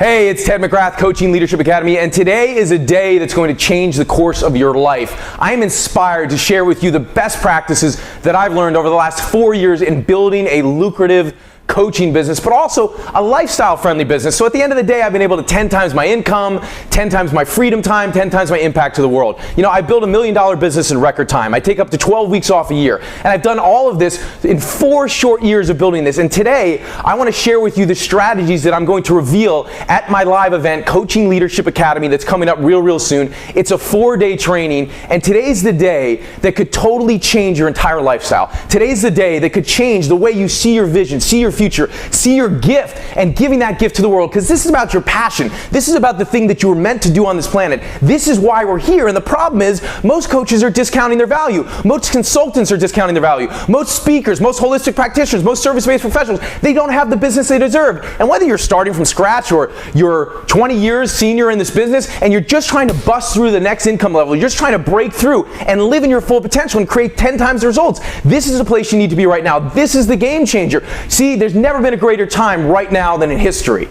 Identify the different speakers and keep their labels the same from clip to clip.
Speaker 1: Hey, it's Ted McGrath, Coaching Leadership Academy, and today is a day that's going to change the course of your life. I am inspired to share with you the best practices that I've learned over the last 4 years in building a lucrative coaching business, but also a lifestyle-friendly business. So at the end of the day, I've been able to 10 times my income, 10 times my freedom time, 10 times my impact to the world. You know, I built $1 million business in record time. I take up to 12 weeks off a year. And I've done all of this in 4 short years of building this. And today, I want to share with you the strategies that I'm going to reveal at my live event, Coaching Leadership Academy, that's coming up real soon. It's a 4-day training, and today's the day that could totally change your entire lifestyle. Today's the day that could change the way you see your vision, see your future, see your gift, and giving that gift to the world, because this is about your passion. This is about the thing that you were meant to do on this planet. This is why we're here, and the problem is most coaches are discounting their value. Most consultants are discounting their value. Most speakers, most holistic practitioners, most service-based professionals, they don't have the business they deserve. And whether you're starting from scratch or you're 20 years senior in this business and you're just trying to bust through the next income level, you're just trying to break through and live in your full potential and create 10 times the results, this is the place you need to be right now. This is the game changer. See, there's never been a greater time right now than in history.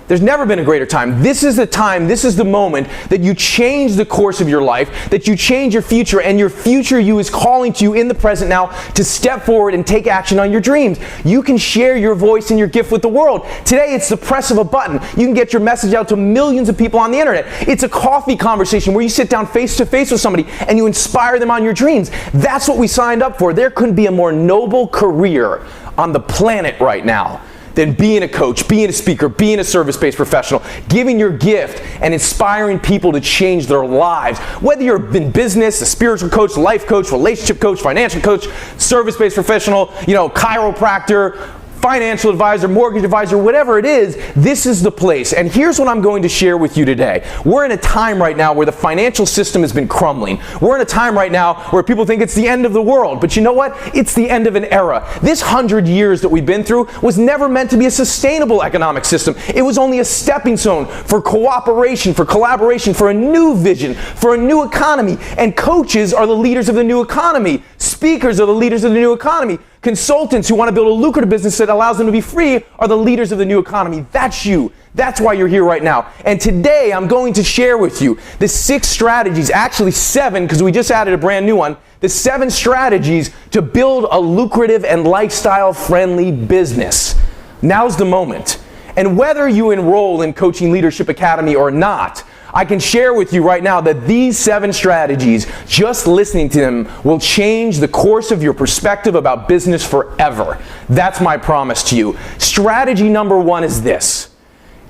Speaker 1: There's never been a greater time. This is the time, this is the moment that you change the course of your life, that you change your future, and your future you is calling to you in the present now to step forward and take action on your dreams. You can share your voice and your gift with the world. Today, it's the press of a button. You can get your message out to millions of people on the internet. It's a coffee conversation where you sit down face to face with somebody and you inspire them on your dreams. That's what we signed up for. There couldn't be a more noble career on the planet right now than being a coach, being a speaker, being a service-based professional, giving your gift and inspiring people to change their lives. Whether you're in business, a spiritual coach, life coach, relationship coach, financial coach, service-based professional, chiropractor, financial advisor, mortgage advisor, whatever it is, this is the place. And here's what I'm going to share with you today. We're in a time right now where the financial system has been crumbling. We're in a time right now where people think it's the end of the world. But you know what? It's the end of an era. This 100 years that we've been through was never meant to be a sustainable economic system. It was only a stepping stone for cooperation, for collaboration, for a new vision, for a new economy. And coaches are the leaders of the new economy. Speakers are the leaders of the new economy. Consultants who want to build a lucrative business that allows them to be free are the leaders of the new economy. That's you. That's why you're here right now. And today I'm going to share with you the 6 strategies, actually 7 because we just added a brand new one, the 7 strategies to build a lucrative and lifestyle-friendly business. Now's the moment. And whether you enroll in Coaching Leadership Academy or not, I can share with you right now that these 7 strategies, just listening to them, will change the course of your perspective about business forever. That's my promise to you. Strategy number 1 is this.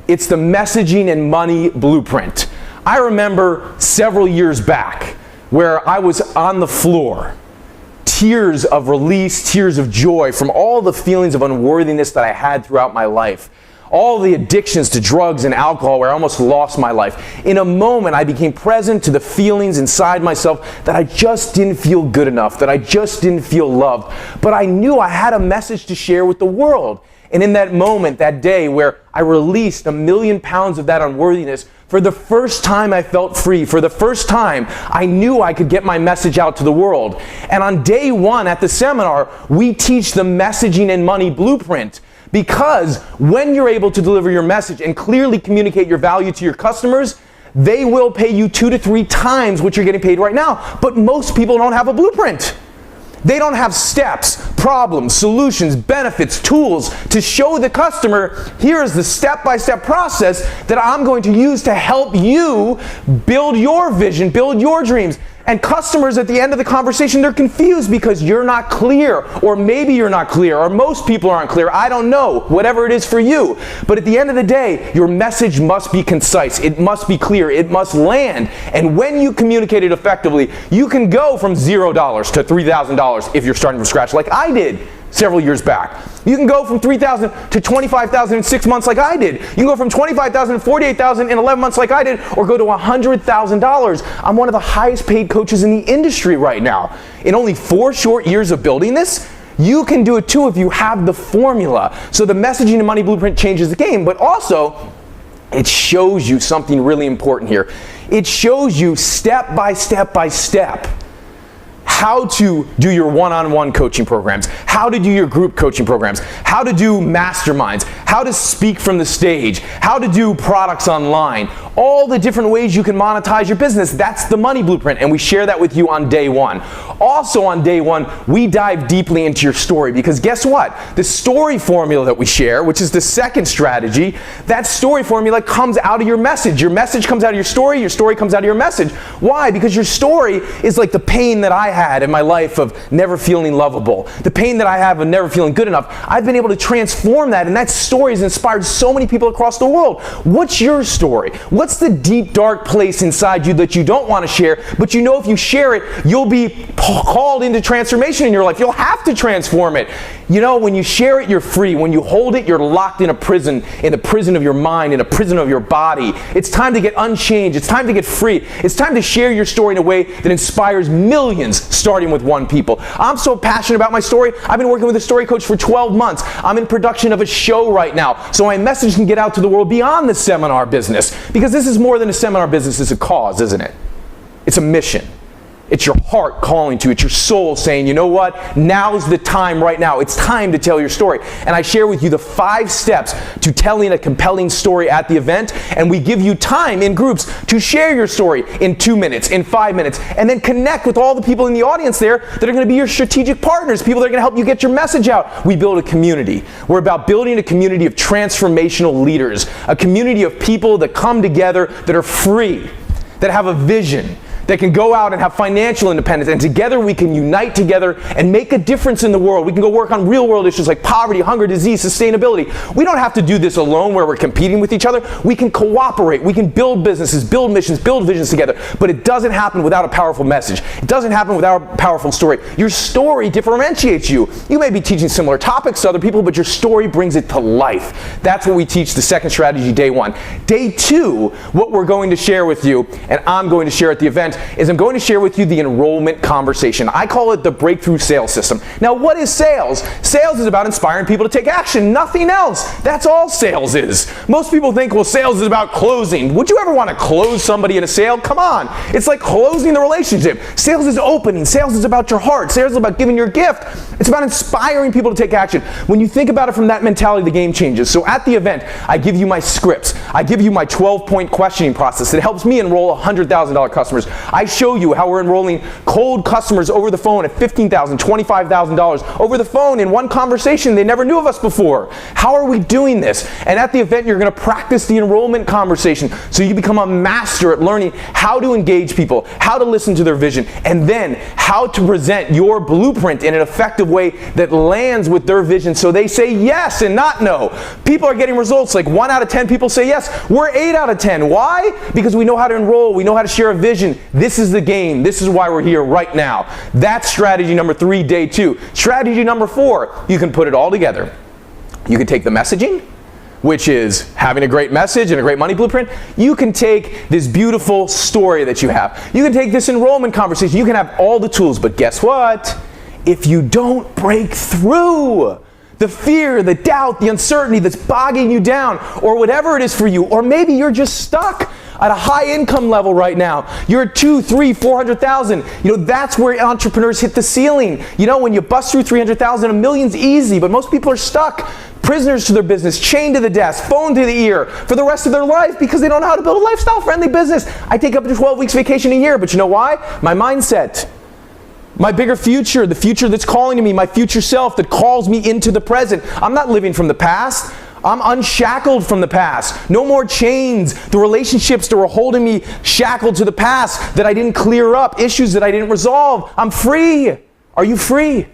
Speaker 1: It's the messaging and money blueprint. I remember several years back where I was on the floor, tears of release, tears of joy from all the feelings of unworthiness that I had throughout my life. All the addictions to drugs and alcohol where I almost lost my life. In a moment, I became present to the feelings inside myself that I just didn't feel good enough, that I just didn't feel loved. But I knew I had a message to share with the world. And in that moment, that day where I released 1 million pounds of that unworthiness, for the first time I felt free. For the first time, I knew I could get my message out to the world. And on day 1 at the seminar, we teach the messaging and money blueprint. Because when you're able to deliver your message and clearly communicate your value to your customers, they will pay you 2 to 3 times what you're getting paid right now. But most people don't have a blueprint. They don't have steps, problems, solutions, benefits, tools to show the customer, here's the step-by-step process that I'm going to use to help you build your vision, build your dreams. And customers at the end of the conversation, they're confused because you're not clear, or maybe you're not clear, or most people aren't clear. I don't know, whatever it is for you. But at the end of the day, your message must be concise. It must be clear. It must land. And when you communicate it effectively, you can go from $0 to $3,000 if you're starting from scratch, like I did several years back. You can go from $3,000 to $25,000 in 6 months like I did. You can go from $25,000 to $48,000 in 11 months like I did, or go to $100,000. I'm one of the highest paid coaches in the industry right now. In only 4 short years of building this, you can do it too if you have the formula. So the messaging and money blueprint changes the game, but also it shows you something really important here. It shows you step by step by step how to do your one-on-one coaching programs, how to do your group coaching programs, how to do masterminds, how to speak from the stage, how to do products online, all the different ways you can monetize your business. That's the Money Blueprint, and we share that with you on day one. Also on day one, we dive deeply into your story, because guess what? The story formula that we share, which is the second strategy, that story formula comes out of your message. Your message comes out of your story comes out of your message. Why? Because your story is like the pain that I had in my life of never feeling lovable, the pain that I have of never feeling good enough. I've been able to transform that, and that story has inspired so many people across the world. What's your story? What's the deep, dark place inside you that you don't want to share, but you know if you share it, you'll be called into transformation in your life. You'll have to transform it. You know, when you share it, you're free. When you hold it, you're locked in a prison, in the prison of your mind, in a prison of your body. It's time to get unchanged. It's time to get free. It's time to share your story in a way that inspires millions, starting with one people. I'm so passionate about my story. I've been working with a story coach for 12 months. I'm in production of a show right now, so my message can get out to the world beyond the seminar business, because this is more than a seminar business. It's a cause, isn't it? It's a mission. It's your heart calling to you. It's your soul saying, you know what? Now's the time right now. It's time to tell your story. And I share with you the 5 steps to telling a compelling story at the event. And we give you time in groups to share your story in 2 minutes, in 5 minutes, and then connect with all the people in the audience there that are going to be your strategic partners, people that are going to help you get your message out. We build a community. We're about building a community of transformational leaders, a community of people that come together, that are free, that have a vision, that can go out and have financial independence, and together we can unite together and make a difference in the world. We can go work on real world issues like poverty, hunger, disease, sustainability. We don't have to do this alone where we're competing with each other. We can cooperate. We can build businesses, build missions, build visions together. But it doesn't happen without a powerful message. It doesn't happen without a powerful story. Your story differentiates you. You may be teaching similar topics to other people, but your story brings it to life. That's what we teach the second strategy, day one. Day two, what we're going to share with you, and I'm going to share at the event, is I'm going to share with you the enrollment conversation. I call it the breakthrough sales system. Now, what is sales? Sales is about inspiring people to take action, nothing else. That's all sales is. Most people think, well, sales is about closing. Would you ever want to close somebody in a sale? Come on. It's like closing the relationship. Sales is opening. Sales is about your heart. Sales is about giving your gift. It's about inspiring people to take action. When you think about it from that mentality, the game changes. So at the event, I give you my scripts. I give you my 12-point questioning process that helps me enroll $100,000 customers. I show you how we're enrolling cold customers over the phone at $15,000, $25,000 over the phone in one conversation. They never knew of us before. How are we doing this? And at the event, you're going to practice the enrollment conversation so you become a master at learning how to engage people, how to listen to their vision, and then how to present your blueprint in an effective way that lands with their vision so they say yes and not no. People are getting results like 1 out of 10 people say yes. We're 8 out of 10. Why? Because we know how to enroll. We know how to share a vision. This is the game. This is why we're here right now. That's strategy number 3, day 2. Strategy number 4, you can put it all together. You can take the messaging, which is having a great message and a great money blueprint. You can take this beautiful story that you have. You can take this enrollment conversation. You can have all the tools, but guess what? If you don't break through the fear, the doubt, the uncertainty that's bogging you down, or whatever it is for you, or maybe you're just stuck at a high income level right now. You're at 2, 3, 400,000. You know, that's where entrepreneurs hit the ceiling. You know, when you bust through 300,000, a million's easy, but most people are stuck, prisoners to their business, chained to the desk, phone to the ear for the rest of their life because they don't know how to build a lifestyle-friendly business. I take up to 12 weeks vacation a year, but you know why? My mindset. My bigger future, the future that's calling to me, my future self that calls me into the present. I'm not living from the past. I'm unshackled from the past. No more chains. The relationships that were holding me shackled to the past that I didn't clear up, issues that I didn't resolve. I'm free. Are you free?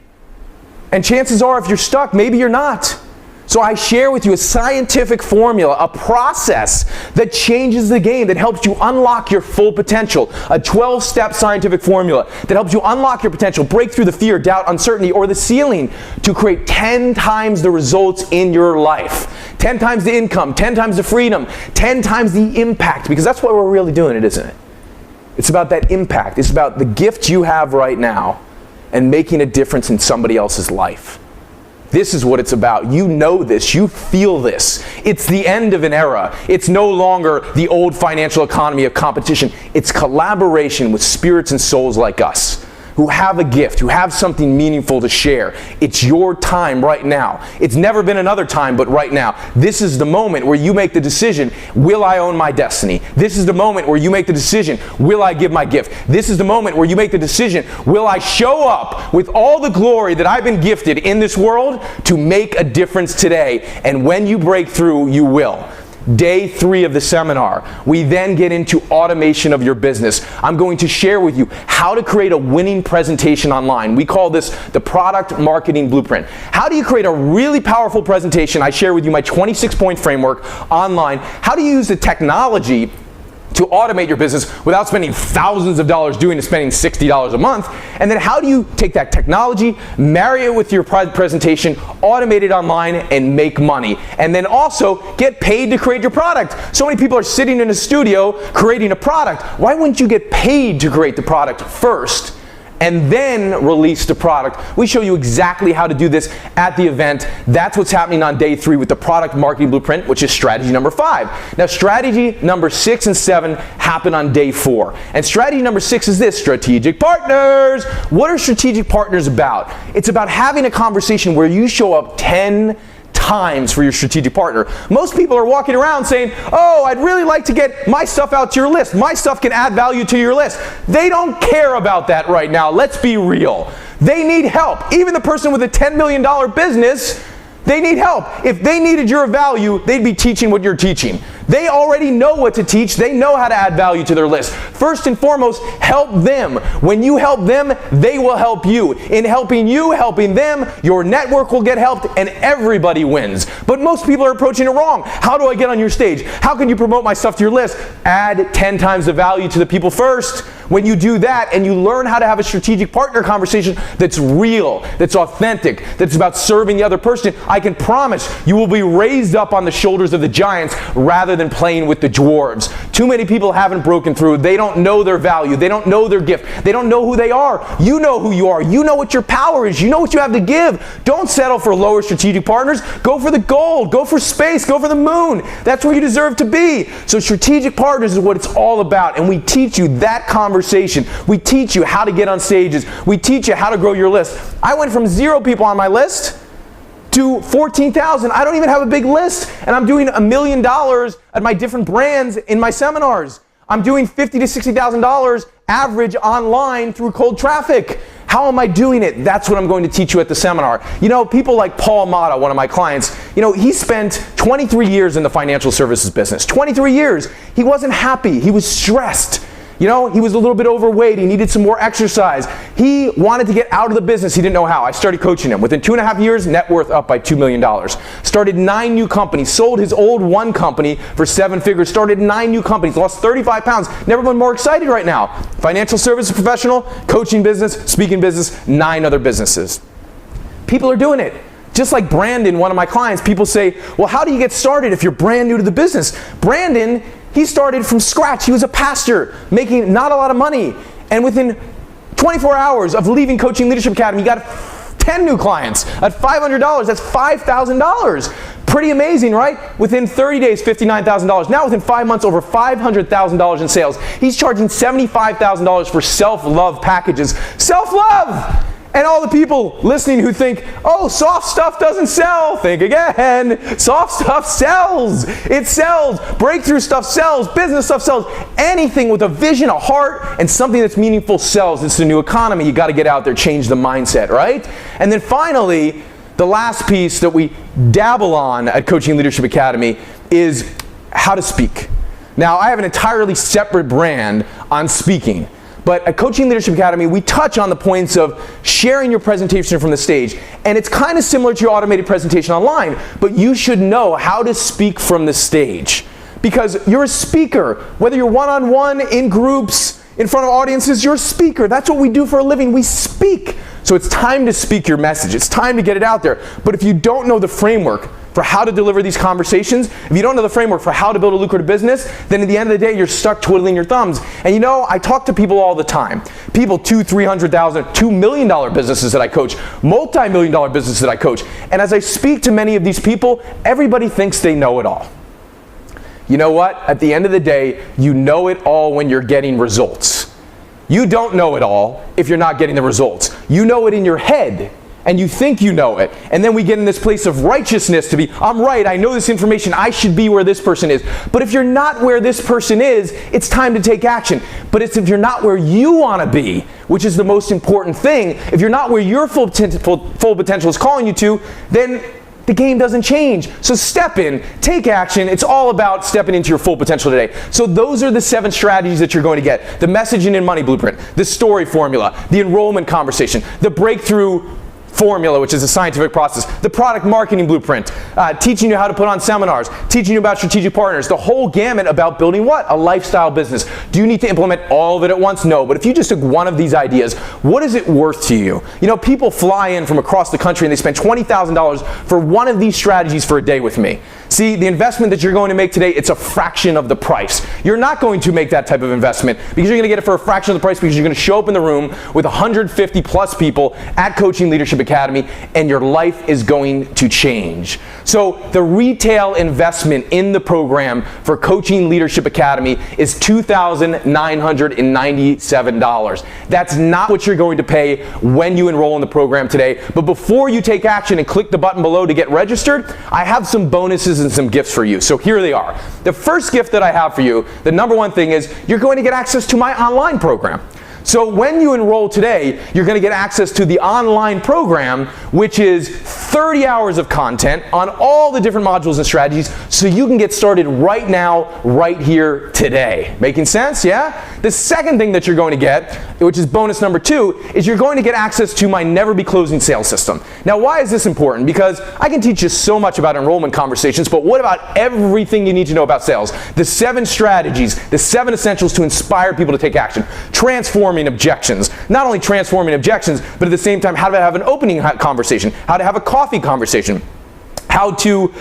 Speaker 1: And chances are if you're stuck, maybe you're not. So I share with you a scientific formula, a process that changes the game, that helps you unlock your full potential. A 12-step scientific formula that helps you unlock your potential, break through the fear, doubt, uncertainty, or the ceiling to create 10 times the results in your life. 10 times the income, 10 times the freedom, 10 times the impact, because that's what we're really doing it, isn't it? It's about that impact. It's about the gift you have right now and making a difference in somebody else's life. This is what it's about. You know this. You feel this. It's the end of an era. It's no longer the old financial economy of competition. It's collaboration with spirits and souls like us. who have a gift, who have something meaningful to share. It's your time right now. It's never been another time but right now. This is the moment where you make the decision, will I own my destiny? This is the moment where you make the decision, will I give my gift? This is the moment where you make the decision, will I show up with all the glory that I've been gifted in this world to make a difference today? And when you break through, you will. Day 3 of the seminar, we then get into automation of your business. I'm going to share with you how to create a winning presentation online. We call this the product marketing blueprint. How do you create a really powerful presentation? I share with you my 26-point framework online. How do you use the technology to automate your business without spending thousands of dollars doing it, spending $60 a month? And then how do you take that technology, marry it with your presentation, automate it online, and make money? And then also get paid to create your product. So many people are sitting in a studio creating a product. Why wouldn't you get paid to create the product first and then release the product? We show you exactly how to do this at the event. That's what's happening on day 3 with the product marketing blueprint, which is strategy number 5. Now, strategy number 6 and 7 happen on day 4. And strategy number 6 is this: strategic partners. What are strategic partners about? It's about having a conversation where you show up 10 times for your strategic partner. Most people are walking around saying, oh, I'd really like to get my stuff out to your list. My stuff can add value to your list. They don't care about that right now. Let's be real. They need help. Even the person with a $10 million business, they need help. If they needed your value, they'd be teaching what you're teaching. They already know what to teach. They know how to add value to their list. First and foremost, help them. When you help them, they will help you. In helping you, helping them, your network will get helped and everybody wins. But most people are approaching it wrong. How do I get on your stage? How can you promote my stuff to your list? Add 10 times the value to the people first. When you do that and you learn how to have a strategic partner conversation that's real, that's authentic, that's about serving the other person, I can promise you will be raised up on the shoulders of the giants rather than playing with the dwarves. Too many people haven't broken through. They don't know their value. They don't know their gift. They don't know who they are. You know who you are. You know what your power is. You know what you have to give. Don't settle for lower strategic partners. Go for the gold. Go for space. Go for the moon. That's where you deserve to be. So strategic partners is what it's all about. And we teach you that conversation. We teach you how to get on stages. We teach you how to grow your list. I went from 0 people on my list to 14,000. I don't even have a big list, and I'm doing $1 million at my different brands in my seminars. I'm doing $50,000 to $60,000 average online through cold traffic. How am I doing it? That's what I'm going to teach you at the seminar. You know, people like Paul Mata, one of my clients, you know, he spent 23 years in the financial services business. 23 years. He wasn't happy. He was stressed. You know, he was a little bit overweight. He needed some more exercise. He wanted to get out of the business. He didn't know how. I started coaching him. Within 2.5 years, net worth up by $2 million. Started 9 new companies. Sold his old one company for 7 figures. Started 9 new companies. Lost 35 pounds. Never been more excited right now. Financial services professional, coaching business, speaking business, 9 other businesses. People are doing it. Just like Brandon, one of my clients, people say, well, how do you get started if you're brand new to the business? Brandon, he started from scratch. He was a pastor making not a lot of money. And within 24 hours of leaving Coaching Leadership Academy, he got 10 new clients at $500. That's $5,000. Pretty amazing, right? Within 30 days, $59,000. Now within 5 months, over $500,000 in sales. He's charging $75,000 for self-love packages. Self-love! And all the people listening who think, oh, soft stuff doesn't sell, think again. Soft stuff sells. It sells. Breakthrough stuff sells. Business stuff sells. Anything with a vision, a heart, and something that's meaningful sells. It's the new economy. You got to get out there, change the mindset, right? And then finally, the last piece that we dabble on at Coaching Leadership Academy is how to speak. Now, I have an entirely separate brand on speaking. But at Coaching Leadership Academy, we touch on the points of sharing your presentation from the stage. And it's kind of similar to your automated presentation online, but you should know how to speak from the stage. Because you're a speaker. Whether you're one-on-one, in groups, in front of audiences, you're a speaker. That's what we do for a living. We speak. So it's time to speak your message. It's time to get it out there. But if you don't know the framework for how to deliver these conversations, if you don't know the framework for how to build a lucrative business, then at the end of the day, you're stuck twiddling your thumbs. And you know, I talk to people all the time. People, $200,000, $300,000, $2 million businesses that I coach, multi-million-dollar businesses that I coach. And as I speak to many of these people, everybody thinks they know it all. You know what? At the end of the day, you know it all when you're getting results. You don't know it all if you're not getting the results. You know it in your head, and you think you know it. And then we get in this place of righteousness to be, I'm right, I know this information, I should be where this person is. But if you're not where this person is, it's time to take action. But it's if you're not where you want to be, which is the most important thing, if you're not where your full potential is calling you to, then the game doesn't change. So step in, take action. It's all about stepping into your full potential today. So those are the 7 strategies that you're going to get. The messaging and money blueprint, the story formula, the enrollment conversation, the breakthrough formula, which is a scientific process, the product marketing blueprint, teaching you how to put on seminars, teaching you about strategic partners, the whole gamut about building what? A lifestyle business. Do you need to implement all of it at once? No, but if you just took one of these ideas, what is it worth to you? You know, people fly in from across the country and they spend $20,000 for one of these strategies for a day with me. See, the investment that you're going to make today, it's a fraction of the price. You're not going to make that type of investment because you're going to get it for a fraction of the price because you're going to show up in the room with 150 plus people at Coaching Leadership Academy and your life is going to change. So the retail investment in the program for Coaching Leadership Academy is $2,997. That's not what you're going to pay when you enroll in the program today. But before you take action and click the button below to get registered, I have some bonuses and some gifts for you. So here they are. The first gift that I have for you, the number one thing is you're going to get access to my online program. So when you enroll today, you're going to get access to the online program, which is 30 hours of content on all the different modules and strategies so you can get started right now, right here, today. Making sense? Yeah? The second thing that you're going to get, which is bonus number 2, is you're going to get access to my Never Be Closing sales system. Now, why is this important? Because I can teach you so much about enrollment conversations, but what about everything you need to know about sales? The 7 strategies, the 7 essentials to inspire people to take action. Transforming objections. Not only transforming objections, but at the same time, how to have an opening conversation, how to have a coffee conversation, how to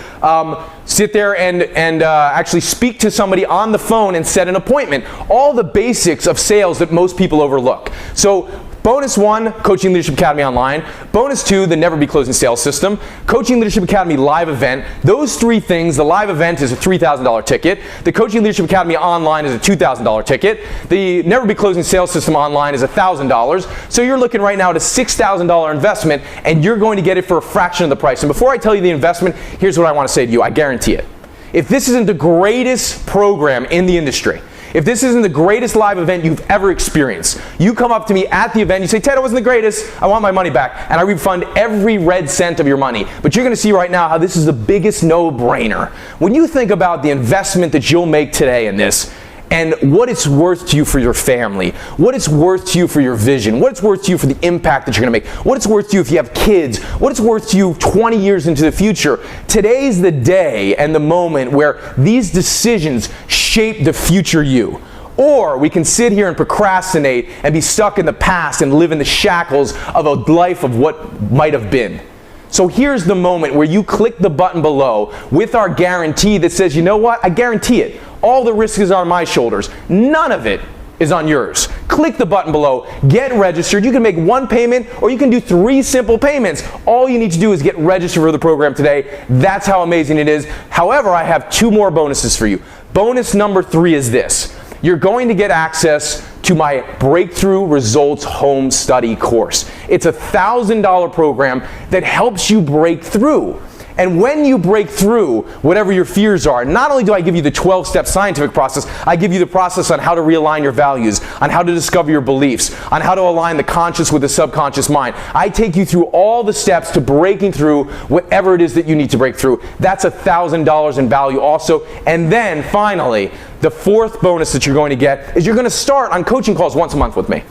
Speaker 1: sit there and actually speak to somebody on the phone and set an appointment. All the basics of sales that most people overlook. So bonus 1, Coaching Leadership Academy Online. Bonus 2, the Never Be Closing Sales System. Coaching Leadership Academy Live Event. Those 3 things, the live event is a $3,000 ticket. The Coaching Leadership Academy Online is a $2,000 ticket. The Never Be Closing Sales System Online is $1,000. So you're looking right now at a $6,000 investment, and you're going to get it for a fraction of the price. And before I tell you the investment, here's what I want to say to you. I guarantee it. If this isn't the greatest program in the industry, if this isn't the greatest live event you've ever experienced, you come up to me at the event, you say, Ted, it wasn't the greatest, I want my money back, and I refund every red cent of your money. But you're going to see right now how this is the biggest no-brainer. When you think about the investment that you'll make today in this, and what it's worth to you for your family, what it's worth to you for your vision, what it's worth to you for the impact that you're going to make, what it's worth to you if you have kids, what it's worth to you 20 years into the future. Today's the day and the moment where these decisions shape the future you. Or we can sit here and procrastinate and be stuck in the past and live in the shackles of a life of what might have been. So here's the moment where you click the button below with our guarantee that says, you know what, I guarantee it. All the risk is on my shoulders. None of it is on yours. Click the button below, get registered. You can make 1 payment or you can do 3 simple payments. All you need to do is get registered for the program today. That's how amazing it is. However, I have 2 more bonuses for you. Bonus number 3 is this. You're going to get access to my Breakthrough Results Home Study course. It's a $1,000 program that helps you break through. And when you break through whatever your fears are, not only do I give you the 12-step scientific process, I give you the process on how to realign your values, on how to discover your beliefs, on how to align the conscious with the subconscious mind. I take you through all the steps to breaking through whatever it is that you need to break through. That's $1,000 in value also. And then finally, the 4th bonus that you're going to get is you're going to start on coaching calls once a month with me.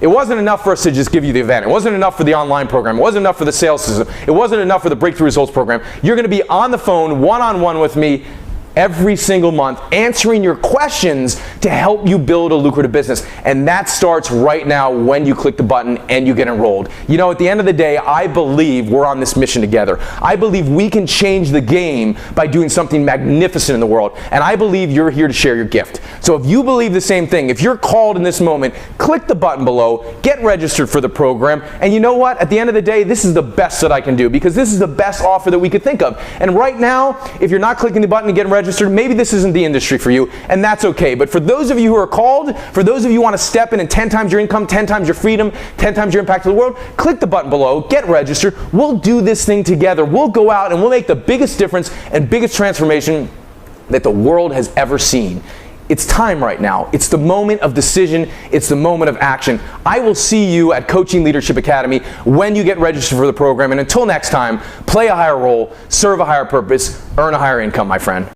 Speaker 1: It wasn't enough for us to just give you the event. It wasn't enough for the online program. It wasn't enough for the sales system. It wasn't enough for the Breakthrough Results program. You're going to be on the phone, one-on-one with me every single month, answering your questions to help you build a lucrative business. And that starts right now when you click the button and you get enrolled. You know, at the end of the day, I believe we're on this mission together. I believe we can change the game by doing something magnificent in the world. And I believe you're here to share your gift. So if you believe the same thing, if you're called in this moment, click the button below, get registered for the program. And you know what? At the end of the day, this is the best that I can do because this is the best offer that we could think of. And right now, if you're not clicking the button and getting registered, registered, maybe this isn't the industry for you, and that's okay. But for those of you who are called, for those of you who want to step in and 10 times your income, 10 times your freedom, 10 times your impact to the world, click the button below, get registered. We'll do this thing together. We'll go out and we'll make the biggest difference and biggest transformation that the world has ever seen. It's time right now. It's the moment of decision. It's the moment of action. I will see you at Coaching Leadership Academy when you get registered for the program. And until next time, play a higher role, serve a higher purpose, earn a higher income, my friend.